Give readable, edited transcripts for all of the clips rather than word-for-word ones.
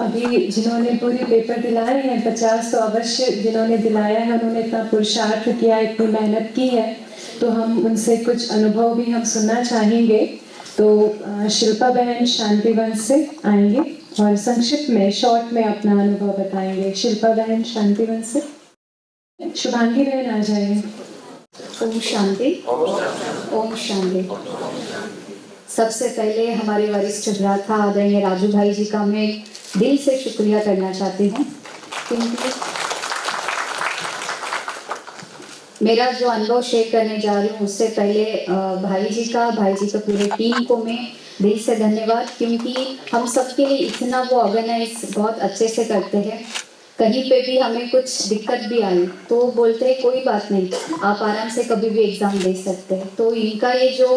अभी जिन्होंने पूरे पेपर दिलाए हैं 50 तो अवश्य जिन्होंने दिलाया है उन्होंने इतना पुरुषार्थ किया, इतनी मेहनत की है, तो हम उनसे कुछ अनुभव भी हम सुनना चाहेंगे। तो शिल्पा बहन शांतिवन से आएंगे और संक्षिप्त में शॉर्ट में अपना अनुभव बताएंगे। शिल्पा बहन शांतिवन से। शुभांगी बहन आ जाइए। ओम शांति। ओम शांति। सबसे पहले हमारे वरिष्ठ भ्राता आदरणीय राजू भाई जी का मैं दिल से शुक्रिया करना चाहती हूँ, क्योंकि मेरा जो अनुभव शेयर करने जा रही हूँ उससे पहले भाई जी के पूरे टीम को मैं दिल से धन्यवाद, क्योंकि हम सबके लिए इतना वो ऑर्गेनाइज बहुत अच्छे से करते हैं। कहीं पे भी हमें कुछ दिक्कत भी आई तो बोलते हैं कोई बात नहीं, आप आराम से कभी भी एग्जाम दे सकते हैं। तो इनका ये जो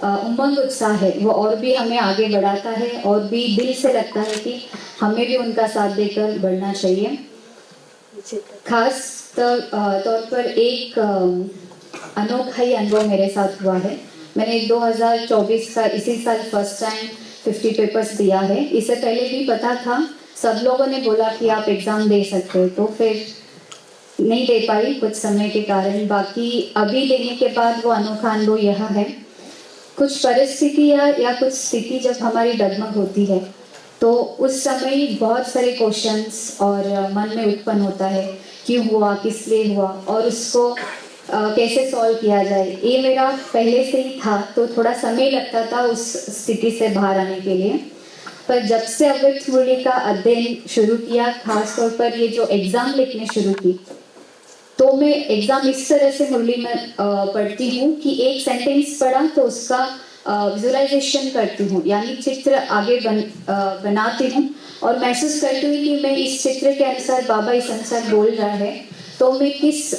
उमंग उत्साह है वो और भी हमें आगे बढ़ाता है और भी दिल से लगता है कि हमें भी उनका साथ देकर बढ़ना चाहिए। खास तौर पर एक अनोखा ही अनुभव मेरे साथ हुआ है। मैंने 2024 का इसी साल फर्स्ट टाइम 50 पेपर्स दिया है। इससे पहले भी पता था, सब लोगों ने बोला कि आप एग्ज़ाम दे सकते हो, तो फिर नहीं दे पाई कुछ समय के कारण। बाकी अभी देने के बाद वो अनोखा अनुभव यह है, कुछ परिस्थिति या कुछ स्थिति जब हमारी डगमग होती है तो उस समय बहुत सारे क्वेश्चंस और मन में उत्पन्न होता है, क्यों हुआ, किस लिए हुआ और उसको कैसे सॉल्व किया जाए। ये मेरा पहले से ही था, तो थोड़ा समय लगता था उस स्थिति से बाहर आने के लिए। पर जब से अव्यक्त मुरली का अध्ययन शुरू किया, खासतौर पर ये जो एग्ज़ाम लिखने शुरू की, तो मैं एग्ज़ाम इस तरह से मुरली में पढ़ती हूँ कि एक सेंटेंस पढ़ा तो उसका विजुअलाइजेशन करती हूँ, यानी चित्र आगे बनाती हूँ और महसूस करती हूँ कि मैं इस चित्र के अनुसार बाबा इस अनुसार बोल रहा है, तो मैं किस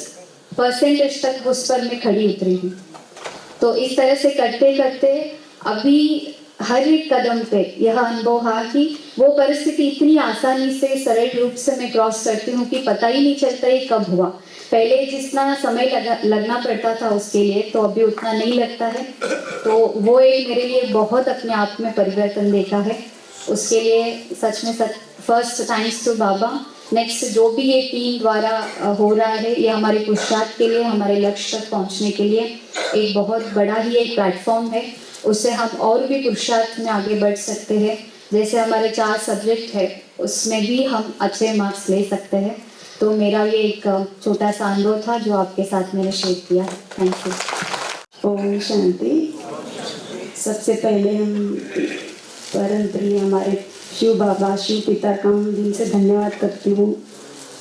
परसेंटेज तक उस पर मैं खड़ी उतरी हूँ। तो इस तरह से करते करते अभी हर एक कदम पे यह अनुभव है कि वो परिस्थिति इतनी आसानी से सरल रूप से मैं क्रॉस करती हूँ कि पता ही नहीं चलता ये कब हुआ। पहले जितना समय लगना पड़ता था उसके लिए, तो अभी उतना नहीं लगता है। तो वो एक मेरे लिए बहुत अपने आप में परिवर्तन देखा है, उसके लिए सच में फर्स्ट थैंक्स टू बाबा। नेक्स्ट जो भी ये टीम द्वारा हो रहा है, ये हमारे पुरुषार्थ के लिए, हमारे लक्ष्य तक पहुंचने के लिए एक बहुत बड़ा ही एक प्लेटफॉर्म है। उससे हम और भी पुरुषार्थ में आगे बढ़ सकते हैं। जैसे हमारे 4 सब्जेक्ट है उसमें भी हम अच्छे मार्क्स ले सकते हैं। तो मेरा ये एक छोटा सा अनुभव था जो आपके साथ मैंने शेयर किया। Thank you. ओम शांति। सबसे पहले हम परम प्रिय हमारे शिव बाबा, शिव पिता का हम दिल से धन्यवाद करती हूँ,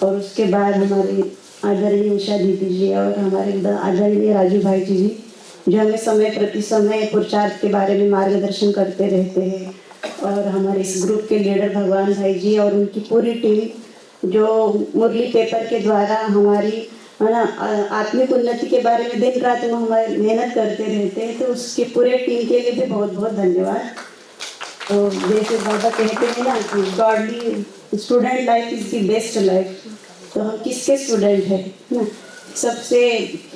और उसके बाद हमारे आदरणीय उषा दीदी जी और हमारे आदरणीय राजू भाई जी जो हमें समय प्रति समय पुरुषार्थ के बारे में मार्गदर्शन करते रहते हैं, और हमारे इस ग्रुप के लीडर भगवान भाई जी और उनकी पूरी टीम जो मुरली पेपर के द्वारा हमारी है ना आत्मिक उन्नति के बारे में दिन रात वो हमारी मेहनत करते रहते हैं। तो उसके पूरे टीम के लिए भी बहुत बहुत धन्यवाद। तो जैसे बाबा कहते हैं ना कि godly student life is the best life, तो हम किसके स्टूडेंट हैं ना? सबसे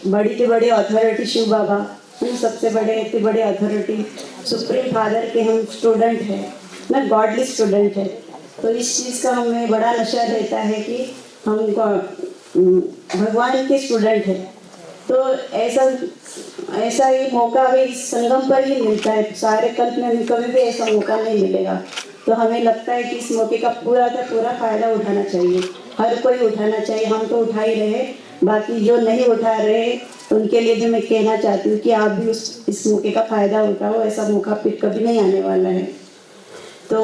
बड़ी से बड़ी अथॉरिटी शिव बाबा, सबसे बड़े अथॉरिटी सुप्रीम फादर के हम स्टूडेंट हैं ना, गॉडली स्टूडेंट है। तो इस चीज़ का हमें बड़ा नशा रहता है कि हम भगवान के स्टूडेंट हैं। तो ऐसा ही मौका भी इस संगम पर ही मिलता है, सारे कल्प में कभी भी ऐसा मौका नहीं मिलेगा। तो हमें लगता है कि इस मौके का पूरा का पूरा फ़ायदा उठाना चाहिए, हर कोई उठाना चाहिए। हम तो उठा ही रहे, बाकी जो नहीं उठा रहे उनके लिए भी मैं कहना चाहती हूँ कि आप भी इस मौके का फ़ायदा उठाओ, ऐसा मौका फिर कभी नहीं आने वाला है। तो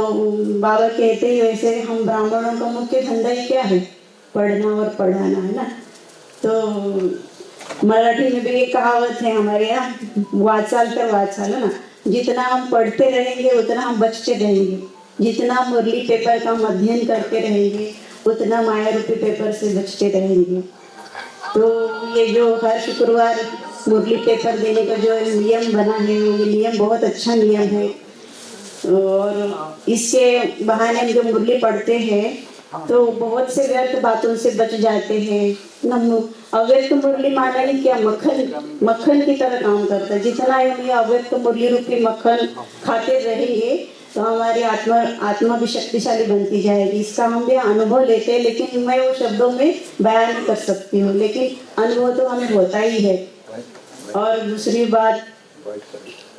बाबा कहते ही वैसे हम ब्राह्मणों का मुख्य धंधा ही क्या है? पढ़ना और पढ़ाना, है ना। तो मराठी में भी एक कहावत है हमारे यहाँ, वाचाल तर वाचाल, है ना। जितना हम पढ़ते रहेंगे उतना हम बचते रहेंगे, जितना मुरली पेपर का हम अध्ययन करते रहेंगे उतना माया रूपी पेपर से बचते रहेंगे। तो ये जो हर शुक्रवार मुरली पेपर देने का जो नियम बना है, ये नियम बहुत अच्छा नियम है। और इसके बहाने हम जो मुरली पढ़ते हैं तो बहुत से व्यर्थ बातों से बच जाते हैं। अव्यक्त मुरली माना नहीं क्या, मक्खन की तरह काम करता है। जितना हम ये अव्यक्त मुरली रूपी मक्खन खाते रहेंगे तो हमारी आत्मा भी शक्तिशाली बनती जाएगी। इसका हम भी अनुभव लेते हैं, लेकिन मैं वो शब्दों में बयान नहीं कर सकती हूँ, लेकिन अनुभव तो हमें होता ही है। और दूसरी बात,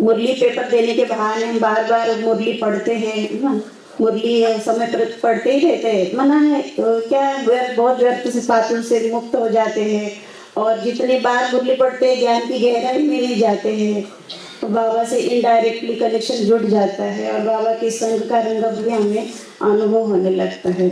मुरली पेपर देने के बहाने हम बार बार मुरली पढ़ते हैं ना, मुरली समय पर पढ़ते ही रहते हैं, मना है तो क्या बहुत व्यर्थ से बातों से मुक्त हो जाते हैं। और जितनी बार मुरली पढ़ते हैं ज्ञान की गहराई में नहीं जाते हैं, तो बाबा से इनडायरेक्टली कनेक्शन जुड़ जाता है और बाबा के संग का रंग भी हमें अनुभव होने लगता है।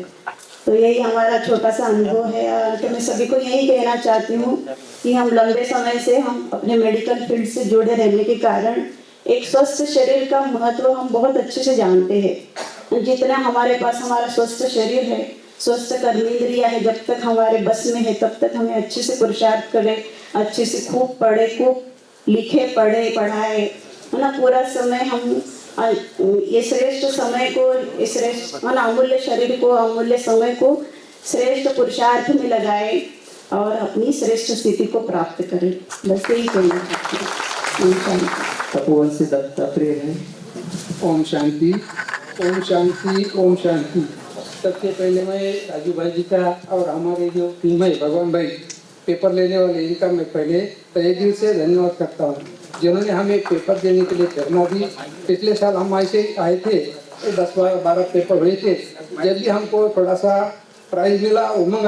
तो यही हमारा छोटा सा अनुभव है। और तो मैं सभी को यही कहना चाहती हूँ कि हम लंबे समय से हम अपने मेडिकल फील्ड से जुड़े रहने के कारण एक स्वस्थ शरीर का महत्व हम बहुत अच्छे से जानते हैं। जितना हमारे पास हमारा स्वस्थ शरीर है, स्वस्थ कर्मेंद्रिया है, जब तक हमारे बस में है तब तक हमें अच्छे से पुरुषार्थ करें, अच्छे से खूब पढ़े, खूब लिखे, पढ़े, पढ़ाए, है ना। पूरा समय हम ये श्रेष्ठ समय को, इस श्रेष्ठ अमूल्य शरीर को, अमूल्य समय को श्रेष्ठ पुरुषार्थ में लगाए और अपनी श्रेष्ठ स्थिति को प्राप्त करें। बस यही कहना चाहती हूँ। तपोवन से दत्तात्रेय है। ओम शांति, ओम शांति, ओम शांति। सबसे पहले मैं राजू भाई जी का और हमारे जो टीम है भगवान भाई पेपर लेने वाले, इनका मैं पहले तहे दिल से धन्यवाद करता हूँ, जिन्होंने हमें पेपर देने के लिए प्रेरणा दी। पिछले साल हम ऐसे आए थे, 10-12 पेपर हुए थे। जब भी हमको थोड़ा सा प्राइज मिला, उमंग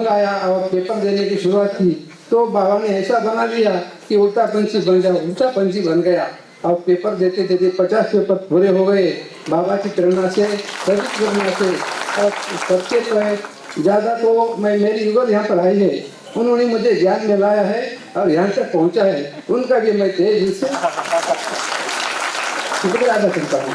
आया और पेपर देने की शुरुआत की, तो बाबा ने ऐसा बना दिया कि उल्टा पंछी बन जाओ, उल्टा पंछी बन गया। और पेपर देते देते 50 पेपर पूरे हो गए बाबा की प्रेरणा से, सभी प्रेरणा से। और सबसे ज़्यादा तो मेरी युगल यहाँ पर आई है, उन्होंने मुझे ज्ञान में लाया है और यहाँ तक पहुँचा है, उनका भी मैं तहे दिल से शुक्रिया अदा करता हूँ।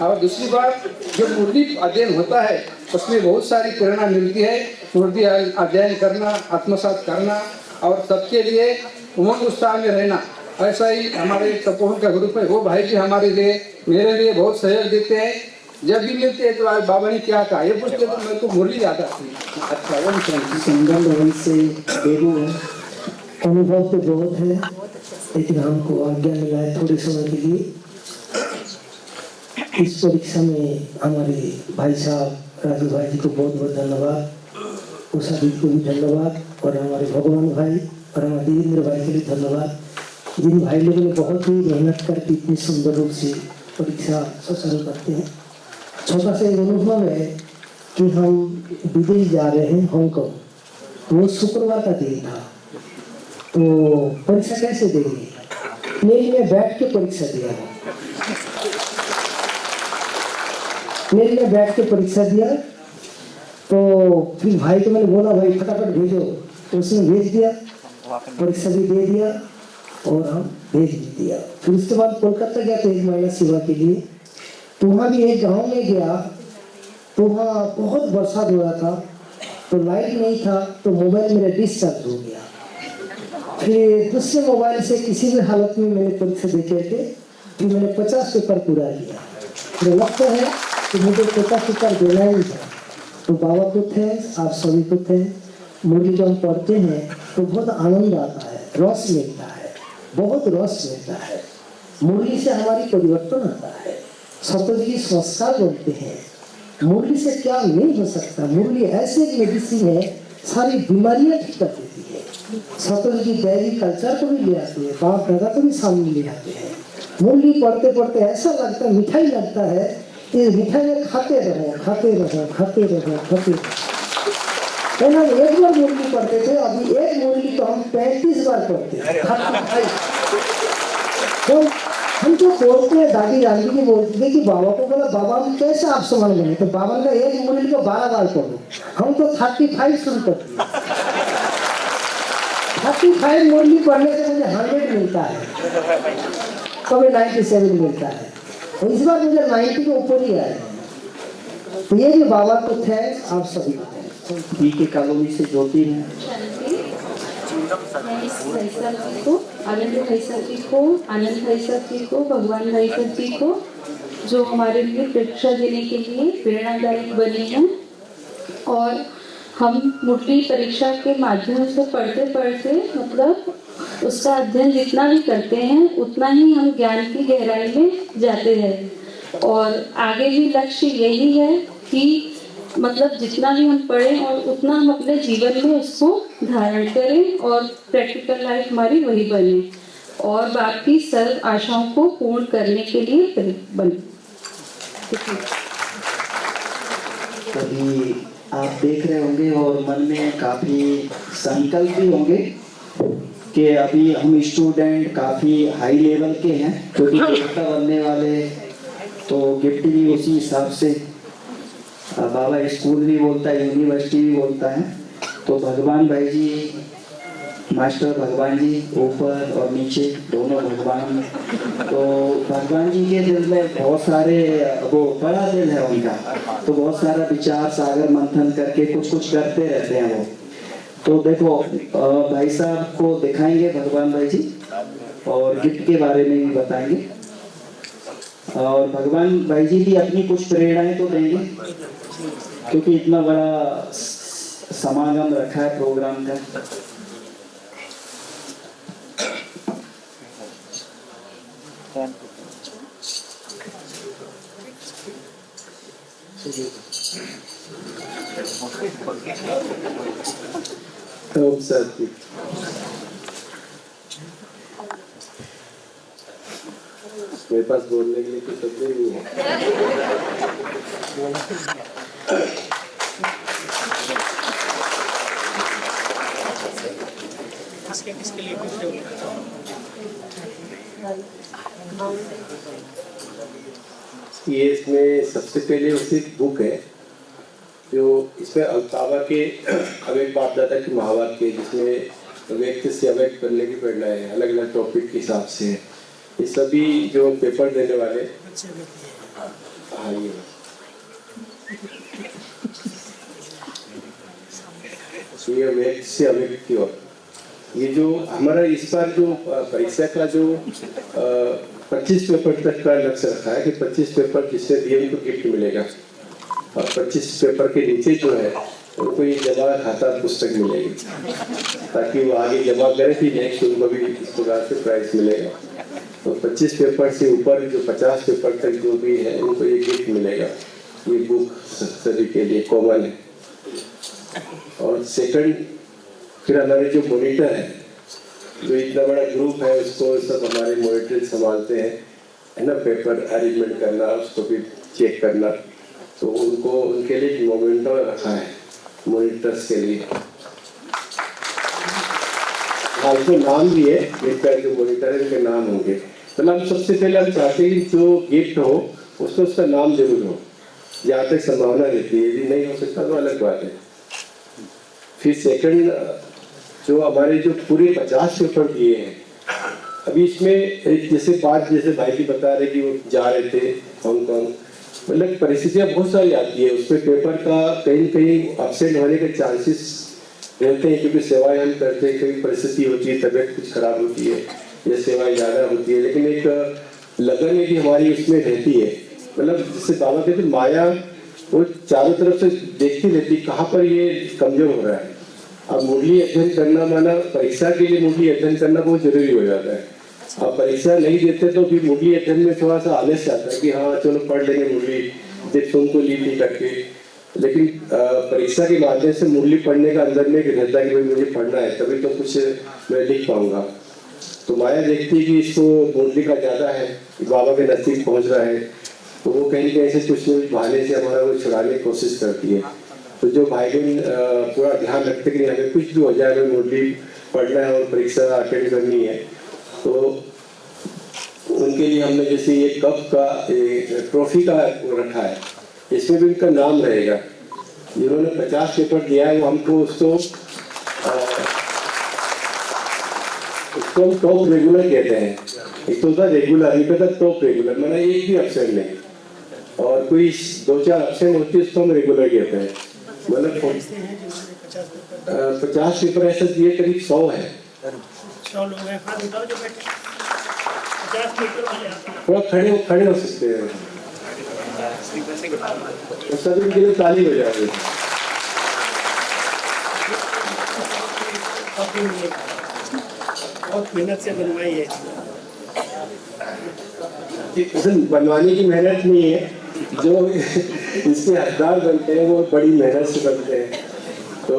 और दूसरी बात, जो मुरली अध्ययन होता है उसमें बहुत सारी प्रेरणा मिलती है। मुरली अध्ययन करना, आत्मसात करना और सबके लिए उमंग उत्साह में रहना। ऐसा ही हमारे तपोवन का ग्रुप है, वो भाई भी हमारे लिए, मेरे लिए बहुत सहयोग देते हैं। जब भी मिलते हैं तो आज बाबा ने क्या कहा ये पूछते तो मेरे को मुरली याद आती है। अच्छा, वो संगम भवन से देवू है। अनुभव तो बहुत है, लेकिन हमको आज्ञा मिला है थोड़े समय के लिए। इस परीक्षा में हमारे भाई साहब राजू भाई जी को बहुत बहुत धन्यवाद, उषा दी को भी धन्यवाद, और हमारे भगवान भाई और हमारे देवेंद्र भाई के लिए धन्यवाद, जिन भाई लोगों ने बहुत ही मेहनत करके इतनी सुंदर रूप से परीक्षा सफल करते हैं। छोटा सा एक अनुभव है कि हम विदेश जा रहे हैं, हांगकांग। वो शुक्रवार का दिन था, तो परीक्षा कैसे देंगे, प्लेन में बैठ के परीक्षा दिया। प्लेन में बैठ के परीक्षा दिया, तो फिर भाई को मैंने बोला भाई फटाफट भेजो, तो उसने भेज दिया, परीक्षा भी दे दिया और हम भेज भी दिया। फिर उसके बाद कोलकाता गया था 1 महीना सेवा के लिए। तो वहाँ भी एक गांव में गया, तो वहाँ बहुत बरसात हो रहा था, तो लाइट नहीं था, तो मोबाइल मेरा डिस्चार्ज हो गया। फिर दूसरे मोबाइल से किसी भी हालत में मैंने परीक्षा देखे थे, फिर मैंने 50 पेपर पूरा किया। मुझे लगता है कि मुझे 50 पेपर देना ही था। तो बाबा को थे, आप सभी को थे। मुरली जब हम पढ़ते हैं तो बहुत आनंद आता है, रस मिलता है, बहुत रस मिलता है। मुरली से हमारी परिवर्तन आता है, सतोजी संस्कार बनते हैं। मुरली से क्या नहीं हो सकता। मुरली ऐसे एक मेडिसिन है, सारी बीमारियां ठीक कर देती है। सतोजी की दैवी कल्चर को भी ले आते हैं, बाप दादा को भी सामने ले आते हैं। मुरली पढ़ते पढ़ते ऐसा लगता है, मिठाई लगता है, इस मिठाई में खाते रहो, खाते रहो, खाते रहो, खाते रहो। पहले एक बार मुरली पढ़ते थे, अभी एक मुरली तो हम 35 बार पढ़ते हैं। तो हम जो बोलते हैं, दादी दादी जी बोलते थे कि बाबा को बोला बाबा हम कैसे आप समझ गए, तो बाबा ने एक मुरली को 12 बार पढ़ो। हम तो 35 शुरू कर दिए। 35 मुरली पढ़ने से मुझे 100 मिलता है, कभी 97 मिलता है, और इस बार मुझे 90 के ऊपर ही आया। तो ये जो बाबा को थे, आप सभी के कॉलोनी से ज्योति है। मैं इस भाई साहब को, आनंद भाई साहब जी को, आनंद भाई साहब जी को, भगवान भाई साहब जी को, जो हमारे लिए परीक्षा देने के लिए प्रेरणादायक बने हैं। और हम मुरली परीक्षा के माध्यम से पढ़ते पढ़ते मतलब उसका अध्ययन जितना भी करते हैं उतना ही हम ज्ञान की गहराई में जाते हैं। और आगे भी लक्ष्य यही है कि मतलब जितना भी हम पढ़ें और उतना हम अपने जीवन में उसको धारण करें और प्रैक्टिकल लाइफ हमारी वही बने और बाकी सर्व आशाओं को पूर्ण करने के लिए बने। कभी आप देख रहे होंगे और मन में काफ़ी संकल्प भी होंगे कि अभी हम स्टूडेंट काफ़ी हाई लेवल के हैं, क्योंकि देवता बनने वाले तो गिफ्ट भी उसी हिसाब से बाबा स्कूल भी बोलता है, यूनिवर्सिटी भी बोलता है। तो भगवान भाई जी, मास्टर भगवान जी ऊपर और नीचे दोनों भगवान, तो भगवान जी के दिल में बहुत सारे, वो बड़ा दिल है उनका, तो बहुत सारा विचार सागर मंथन करके कुछ करते रहते हैं वो। तो देखो भाई साहब को दिखाएंगे भगवान भाई जी और गिफ्ट के बारे में भी बताएंगे, और भगवान भाई जी भी अपनी कुछ प्रेरणाएं तो देंगे, क्योंकि इतना बड़ा समागम रखा है प्रोग्राम का। ओम शांति। मेरे पास बोलने के लिए कुछ शब्द ही नहीं है। ये इसमें सबसे पहले उसी बुक है जो इसमें अल्तावा के अवैध बाप दादा की महाभारत के, जिसमें व्यक्ति से अवैध करने की प्रेरणा है, अलग अलग टॉपिक के हिसाब से है। ये सभी जो पेपर देने वाले, हाँ ये व्यक्ति से अवैध की ओर, ये जो हमारा इस बार जो परीक्षा का जो 25 पेपर तक का लक्ष्य रखा है कि 25 पेपर जिससे दिए उनको गिफ्ट मिलेगा, और 25 पेपर के नीचे जो है उनको ये जमा खाता पुस्तक मिलेगी, ताकि वो आगे जमा करें फिर नेक्स्ट उनको भी इस प्रकार से प्राइज मिलेगा। तो 25 पेपर से ऊपर जो 50 पेपर तक जो भी है उनको ये गिफ्ट मिलेगा। ये बुक सभी के लिए कॉमन है। और सेकंड, फिर हमारे जो मॉनिटर है, जो इतना बड़ा ग्रुप है उसको सब हमारे मॉनिटर संभालते हैं, है ना, पेपर अरेंजमेंट करना, उसको भी चेक करना, तो उनको उनके लिए मोमेंटो रखा है मॉनिटर्स के लिए। हाँ, उनको नाम भी है, जो मॉनिटर है उनके नाम होंगे। मतलब हम सबसे पहले हम चाहते हैं जो गिफ्ट हो उसमें उसका नाम जरूर हो, जहाँ तक संभावना रहती है। यदि नहीं हो सकता तो अलग बात है। फिर सेकंड, जो हमारे जो पूरे 50 पेपर दिए हैं, अभी इसमें जैसे भाई जी बता रहे कि वो जा रहे थे हांगकांग, मतलब परिस्थितियाँ बहुत सारी आती है, उसमें पेपर का कहीं कहीं अपसेंट होने के चांसेस रहते हैं, क्योंकि सेवाएं हम करते हैं, कभी परिस्थिति होती है, तबीयत कुछ खराब होती है या सेवाएं ज़्यादा होती है, लेकिन एक लगन भी हमारी उसमें रहती है। मतलब जिससे बाबा कहते माया वो चारों तरफ से देखती रहती कहाँ पर ये कमजोर हो रहा है। अब मुरली अध्ययन करना माना परीक्षा के लिए मुरली अध्ययन करना बहुत जरूरी हो जाता है। अब परीक्षा नहीं देते तो फिर मुरली अध्ययन में थोड़ा सा आलस आता है कि हाँ चलो पढ़ लेंगे मुरली, देख तुमको ली थी करके, लेकिन परीक्षा के माध्यम से मुरली पढ़ने का अंदर में रहता है कि भाई मुझे पढ़ना है, तभी तो कुछ मैं लिख पाऊंगा। तो माया देखती है कि इसको मुरली का ज़्यादा है, बाबा के नज़दीक पहुँच रहा है, तो वो कहीं कहीं से कुछ बहाने से हमारा वो छुड़ाने की कोशिश करती है। तो जो भाई बहन पूरा ध्यान रखते कि हमें कुछ भी हो जाए, हमें मुरली पढ़ना है और परीक्षा अटेंड करनी है, तो उनके लिए हमने जैसे ये कप का ट्रॉफी का रखा है, इसमें भी उनका नाम रहेगा। जिन्होंने 50 पेपर दिया है वो हमको उसको हम टॉप रेगुलर कहते हैं। एक तो होता रेगुलर, एक होता टॉप रेगुलर, मैंने एक भी अब्सेंट नहीं, और कोई 2-4 अब्सेंट होती है उसको हम रेगुलर कहते हैं। मतलब 50 पेपर ऐसा दिए, करीब 100 है। थोड़ा खड़े हो सकते हैं, तो सभी के लिए ताली हो जाएगी। बहुत मेहनत से बनवाई है। बनवाने की मेहनत नहीं है, जो इसके हकदार बनते हैं वो बड़ी मेहनत से बनते हैं। तो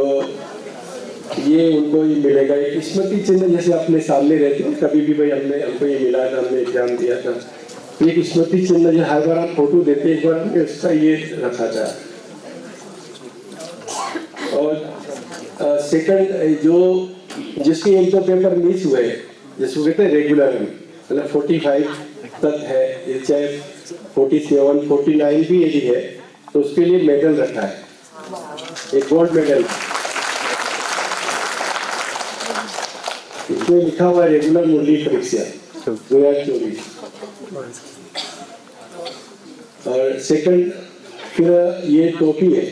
ये उनको ये मिलेगा एक स्मृति चिन्ह, जैसे अपने सामने रहते हैं कभी भी, भाई हमको ये मिला था, हमने एग्जाम दिया था, एक स्मृति चिन्ह जो हर बार आप फोटो देते हैं, एक बार हमने उसका ये रखा था। और सेकंड जो जिसके एक दो पेपर मिस हुए, जिसको कहते हैं रेगुलर, मतलब 45 तक है, चाहे 47 49 भी यदि है तो उसके लिए मेडल रखा है, एक गोल्ड मेडल। इसमें लिखा हुआ रेगुलर मुरली परीक्षा 2024। और सेकंड फिर ये टोपी है,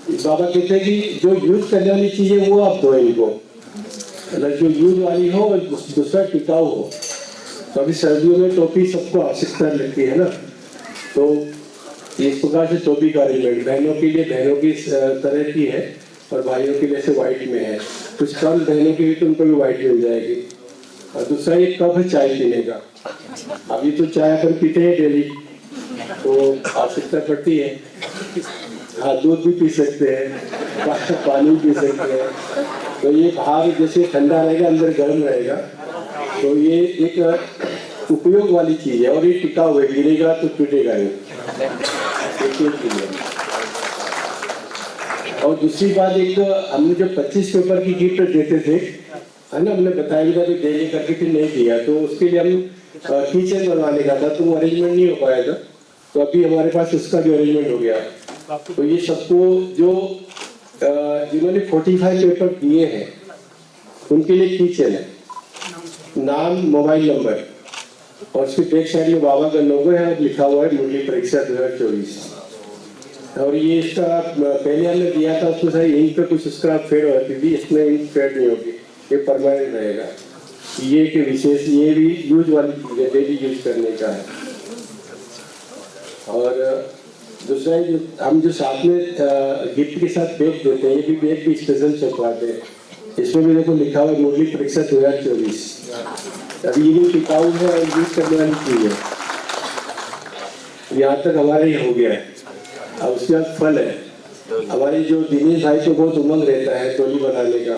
बाबा कहते हैं कि जो यूज करने वाली चीज है वो आप दो इनको, मतलब जो यूज वाली हो और दूसरा टिकाऊ हो। तो अभी सर्दियों में टोपी सबको आवश्यकता लगती है ना, तो इस प्रकार से टोपी का अरेंजमेंट बहनों के लिए बहनों की तरह की है, और भाइयों के लिए ऐसे व्हाइट में है, कुछ कम बहनों की भी तो उनको भी व्हाइट मिल जाएगी। और दूसरा एक कप है चाय पीने का, अभी तो चाय अपन पीते हैं डेली, तो आवश्यकता पड़ती है। हाँ, दूध भी पी सकते हैं, पानी भी पी सकते हैं। तो ये बाहर जैसे ठंडा रहेगा, अंदर गर्म रहेगा, तो ये एक उपयोग वाली चीज है, और ये टिकाऊ है, गिरेगा तो टूटेगा नहीं। और दूसरी बात, एक हमने जो 25 पेपर की गिफ्ट देते थे, है ना, हमने बताया भी था कि देने करके फिर नहीं दिया, तो उसके लिए हम किचन बनवाने का था, तो वो अरेंजमेंट नहीं हो पाया था, तो अभी हमारे पास उसका भी अरेंजमेंट हो गया। तो ये सबको जो जिन्होंने 45 पेपर दिए हैं उनके लिए किचन है, नाम, मोबाइल नंबर, और उसके बैक साइड में बाबा का लोगो है और लिखा हुआ है मुरली परीक्षा 2024। और ये इसका पहले हमने दिया था, उसमें सारी इंक पे कुछ उसका फेड होती थी, इसमें इंक फेड नहीं होगी, ये परमानेंट रहेगा। ये के विशेष, ये भी यूज वाली चीज है, डेली यूज करने का है। और दूसरा हम जो साथ में गिफ्ट के साथ बैग देते हैं, ये भी बैग भी स्पेशल छपवाते हैं, इसमें भी देखो लिखा हुआ मुरली परीक्षा 2024। अभी ये भी टिकाऊ है और यूज करने वाली चीज है। यहाँ तक हमारे ये हो गया है। अब उसके बाद फल है, हमारे जो दिनेश भाई को बहुत उमंग रहता है टोली बनाने का।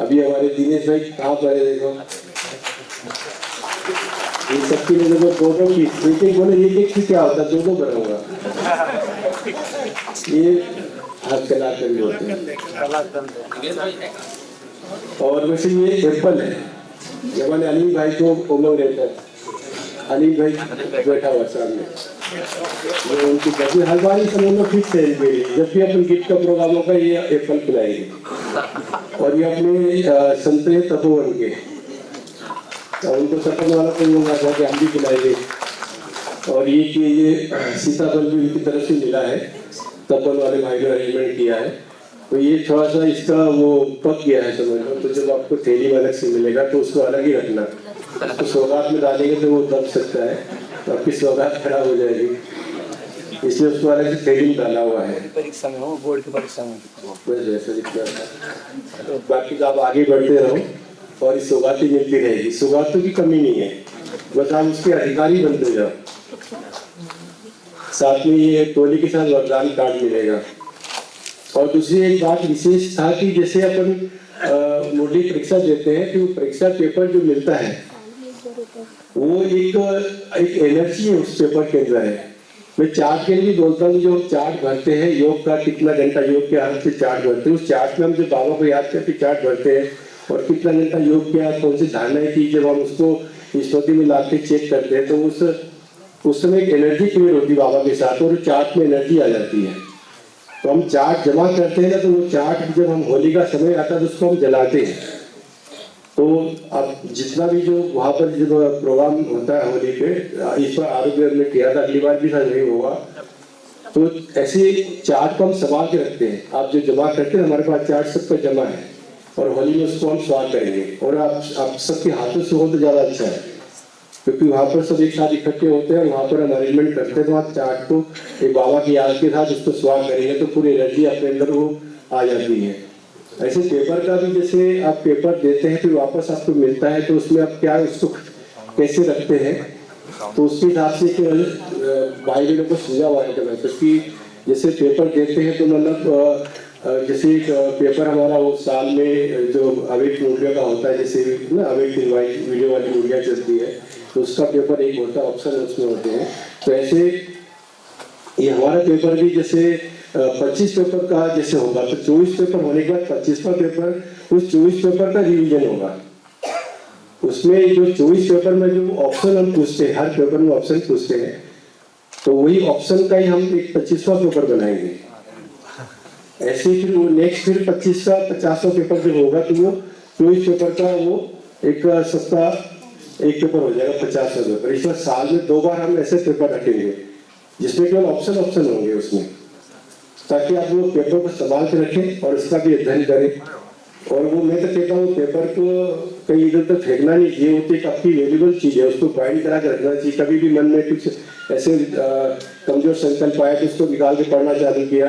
अभी हमारे दिनेश भाई कहाँ पर है, देखो ये सबके लिए देखो दो की, एक बोले ये एक क्या होता है, दो बनाऊंगा, ये हाथ कला कर होते हैं। और वैसे ये एप्पल है, ये हमारे अली भाई को उमंग रहता है, अली भाई बैठा हुआ सामने, ये उनकी बच्ची हर बार ही समय में फिक्स है, जब भी अपन गिफ्ट का प्रोग्राम होगा ये एप्पल खिलाएंगे। और ये अपने संतरे तपोवन के, तो उनको तपोवन वाला को होगा कि हम भी खिलाएंगे। और ये कि ये सीताफल भी उनकी तरफ से मिला है, तपोवन वाले भाई ने अरेंजमेंट किया है। तो ये थोड़ा सा इसका वो पक गया है समझ लो, तो जब आपको थैली में अलग से मिलेगा तो उसको अलग ही रखना, उसको सौगात में डालेंगे तो वो दब सकता है, तो आपकी सौगात खराब हो जाएगी, इसलिए उसको अलग से थैली में डाला हुआ है। परीक्षा में हो, बोर्ड की परीक्षा में बस वैसे दिखता है। तो बाकी तो आप आगे बढ़ते रहो और इस सौगाती मिलती रहेगी, सौगातों की कमी नहीं है, बस आप उसके अधिकारी बनते जाओ। साथ में ये टोली के साथ वरदान कार्ड मिलेगा। और दूसरी एक बात विशेष था कि जैसे अपन मुरली परीक्षा देते हैं, तो परीक्षा पेपर जो मिलता है वो एक एनर्जी है उस पेपर के अंदर है। मैं चार्ट के लिए भी बोलता हूँ, जो चार्ट भरते हैं योग का, कितना घंटा योग के हाथ से चार्ट भरते हैं, उस चार्ट में हम जो बाबा को याद करके चार्ट भरते हैं, और कितना घंटा योग किया, कौन सी धारणाएं की, जब हम उसको स्मृति में लाके चेक करते हैं तो उस समय एक एनर्जी क्रिएट होती है बाबा के साथ, और चार्ट में एनर्जी आ जाती है। तो हम चार्ट जमा करते हैं ना, तो वो चार्ट जब हम होली का समय आता है तो उसको हम जलाते हैं। तो अब जितना भी जो वहाँ पर जो प्रोग्राम होता है होली पे, इस बार आरोग्य में किया था, अगली बार भी शायद नहीं होगा, तो ऐसे चार्ट को हम संभाल के रखते हैं। आप जो जमा करते हैं, हमारे पास चार्ट सब पर जमा है, और होली में उसको हम स्वाद करेंगे, और आप सबके हाथों से हो तो ज़्यादा अच्छा है, क्योंकि वहाँ पर सब एक साथ इकट्ठे होते हैं और वहाँ पर हम अरेंजमेंट करते हैं। तो आप चार्ट को एक बाबा की याद के साथ उसको स्वाद करेंगे तो पूरी एनर्जी अपने अंदर वो आ जाती है। ऐसे पेपर का भी जैसे आप पेपर देते हैं फिर वापस आपको मिलता है तो उसमें आप क्या उसको कैसे रखते हैं, तो उसके हिसाब से भाई बहनों को सुझाव आएगा मैं कि जैसे पेपर देते हैं तो मतलब जैसे एक पेपर हमारा वो साल में जो अवेक मीडिया का होता है, जैसे ना अवेक वीडियो वाली मीडिया चलती है तो उसका पेपर एक होता है, ऑप्शन उसमें होते हैं। तो ऐसे ये हमारा पेपर भी जैसे 25 पेपर का जैसे होगा तो 24 पेपर होने के बाद 25वां पेपर उस 24 पेपर का रिवीजन होगा। उसमें जो 24 पेपर में जो ऑप्शन हम पूछते हैं, हर पेपर में ऑप्शन पूछते हैं, तो वही ऑप्शन का ही हम एक 25वां पेपर बनाएंगे। ऐसे फिर वो नेक्स्ट फिर 50वां पेपर जब होगा तो वो 24 पेपर का वो एक सप्ताह एक पेपर हो जाएगा 50वां पेपर। इस बार साल में 2 बार हम ऐसे पेपर रखेंगे जिसमें केवल ऑप्शन होंगे उसमें, ताकि आप वो पेपर को संभाल के रखें और इसका भी अध्ययन करें। और वो मैं तो कहता हूँ पेपर को कहीं इधर तक फेंकना नहीं चाहिए, वो एक आपकी वैल्यूबल चीज है, उसको बाइंड करा के रखना चाहिए। कभी भी मन में कुछ ऐसे कमजोर संकल्प आया तो उसको निकाल के पढ़ना चालू किया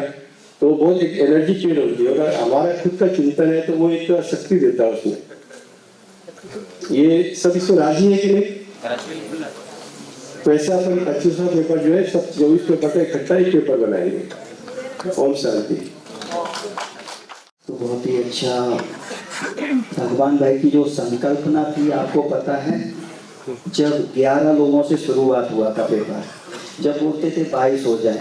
तो बहुत एक एनर्जी क्रिएट होती है। अगर हमारा खुद का चिंतन है तो वो एक शक्ति देता है उसमें। ये सब इसमें राजी है कि नहीं? तो ऐसा अपन 25वां पेपर जो है सब 24 पेपर का इकट्ठा एक पेपर बनाएंगे। ओम शांति। तो बहुत ही अच्छा भगवान भाई की जो संकल्पना थी, आपको पता है जब 11 लोगों से शुरुआत हुआ था पेपर, जब बोलते थे 22 हो जाए,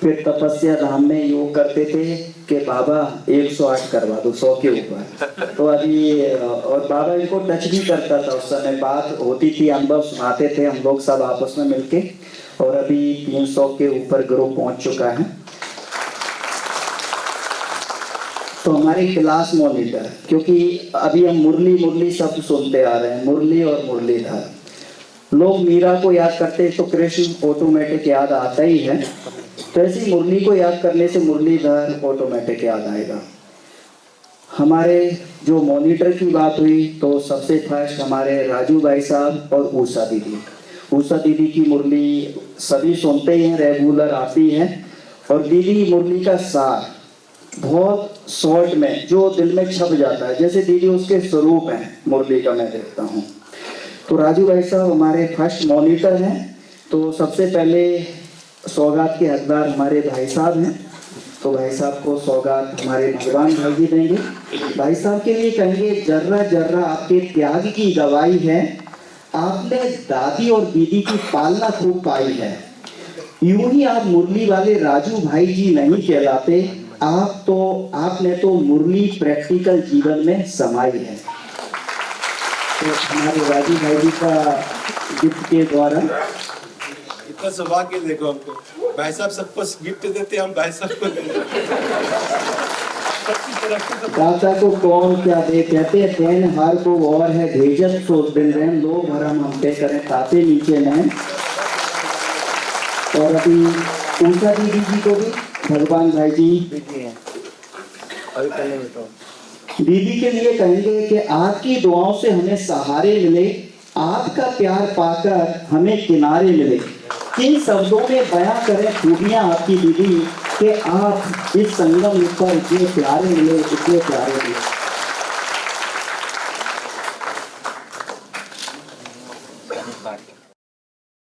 फिर तपस्या धाम में योग करते थे कि बाबा 108 करवा दो 100 के ऊपर। तो अभी और बाबा इनको टच भी करता था, उस समय बात होती थी, अनुभव सुनाते थे हम लोग सब आपस में मिलके, और अभी 300 के ऊपर ग्रुप पहुंच चुका है। तो हमारे क्लास मॉनिटर, क्योंकि अभी हम मुरली शब्द सुनते आ रहे हैं, मुरली और मुरलीधर, लोग मीरा को याद करते तो कृष्ण ऑटोमेटिक याद आता ही है, तो ऐसी मुरली को याद करने से मुरलीधर ऑटोमेटिक याद आएगा। हमारे जो मॉनिटर की बात हुई तो सबसे फर्स्ट हमारे राजू भाई साहब और उषा दीदी की मुरली सभी सुनते ही हैं, रेगुलर आती है, और दीदी मुरली का सार बहुत शॉर्ट में जो दिल में छप जाता है, जैसे दीदी उसके स्वरूप हैं मुरली का मैं देखता हूँ। तो राजू भाई साहब हमारे फर्स्ट मॉनिटर हैं, तो सबसे पहले सौगात के हकदार हमारे भाई साहब हैं, तो भाई साहब को सौगात हमारे भगवान भाई जी देंगे। भाई साहब के लिए कहेंगे, जर्रा जर्रा आपके त्याग की गवाही है, आपने दादी और दीदी की पालना खूब पाई है, यूं ही आप मुरली वाले राजू भाई जी नहीं कहलाते, आपने तो मुरली प्रैक्टिकल जीवन में समाई है। तो हमारे राजू भाई जी का गिफ्ट के द्वारा इतना सौभाग्य देखो हमको, भाई साहब सबको गिफ्ट देते, हम भाई साहब को दाता को कौन क्या दे, कहते हैं देन हार को और है भेजत सो दिन रहन, लोग भरम हम पे करें ताते नीचे में। और अभी उषा दीदी जी को भी भगवान भाई जी दीदी के लिए कहेंगे कि आपकी दुआओं से हमें सहारे मिले, आपका प्यार पाकर हमें किनारे मिले, किन शब्दों में बयां करें खूबियां आपकी दीदी कि आप इस संगम पर इतने प्यारे मिले, इतने प्यारे मिले।